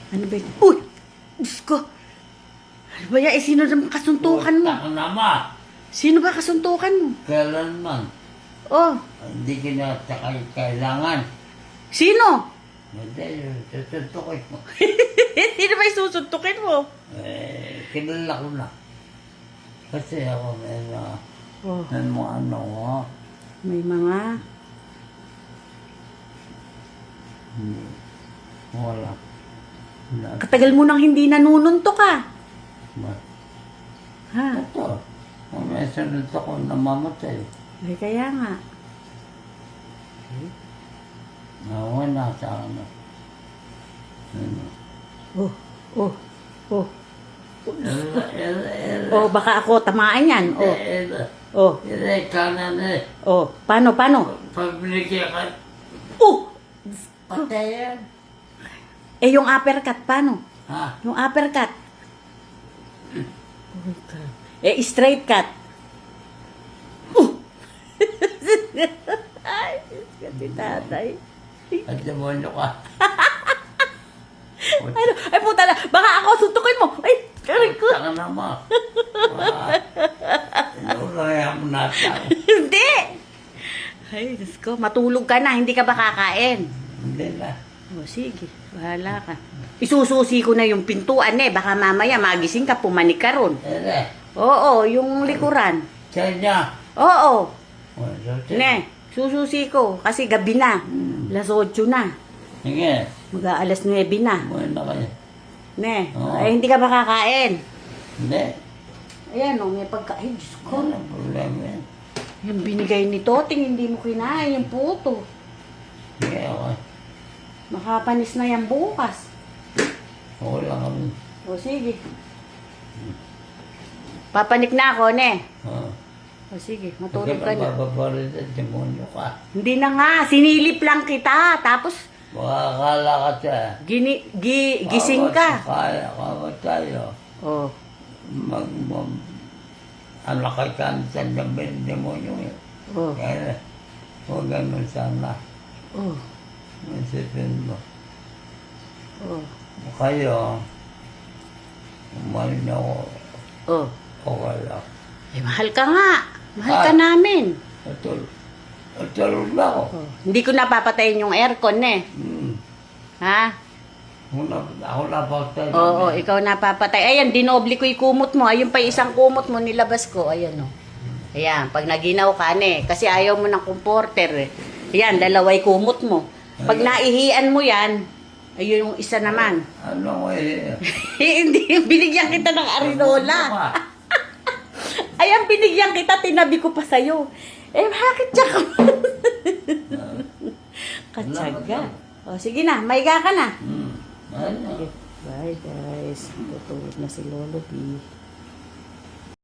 Ano ba yun? Uy! Diyos ko! Ano ba yan? Eh, sino naman kasuntukan mo? Puta ka naman. Sino ba kasuntukan mo? Kailanman. Oh, Hindi kailangan. sino? Hindi, tututukin mo. Sino ba isusuntukin mo? Kilala ko na. Kasi ako Oh, may mga ano, may mga... wala. Katagal mo nang hindi nanununtok ka. Ha? Ito, may sunod ako namamatay. Ay, kaya nga. Wala sa ano. Oh, oh, oh. Oh, baka ako tamaan yan. Oh, oh, Hindi, kanan eh. oh. Paano? Pag binigyan ka, Oh! patayan. Eh, yung uppercut, paano? Ha? Yung uppercut. Oh, God. Eh, straight cut. Ay, kasi tatay. At demonyo ka. Ano? Ay, puta na. Baka ako suntukin mo. Ay, karin ko. Taka naman. Inulaya mo na tayo. Hindi. Ay, Diyos ko. Matulog ka na. Hindi ka ba kakain? Hindi na. O, sige. Bahala ka. Isususi ko na yung pintuan eh. Baka mamaya magising ka, pumanik ka ron. Hindi. Oo, yung likuran. Sa niya. Oo. Sige. Ne, sususi ko. Kasi gabi na. Alas 8 na. Sige. Mag-aalas 9 na. Buhay na kayo. Ne, Oo. ay hindi ka ba kakain? Hindi. Ayan o, may pagkain. Diyos ko. Ano ang problema yan? Yung binigay ni Toting, hindi mo kinain. Yung puto. Sige, okay. Makapanis na yan bukas. Okay lang kami. O, sige. Papanik na ako, ne. O, sige. Matulog ka na. Bababarit at demonyo ka. Hindi na nga. Sinilip lang kita. Tapos, Makakala ka siya. gising ka. Kaya ka tayo. O, Anak kay kansan ng demonyo yun. o, Kaya, huwag ganun sana. o, Isipin mo. o, Kayo, umalis na ako. o. Okay lang. Eh, mahal ka nga. Mahal ka namin. Tulog na ako. O, hindi ko napapatayin yung aircon, eh. Ha? Ako na patay. Oo, ikaw napapatay. Ayan, dinoble ko yung kumot mo. Ayun pa yung isang kumot mo, nilabas ko. Ayan, o. Ayan, pag naginaw ka na, kasi ayaw mo ng comforter, eh. Ayan, dalaway kumot mo. Pag naihian mo yan, ayun yung isa naman. Ano eh? Hindi, binigyan kita ng arinola. Ayan, binigyan kita, tinabi ko pa sa'yo. Eh, bakit siya ka? Katsaga. O, sige na, maiga ka na. Ano? Bye, guys. Tutulog na si Lolo B.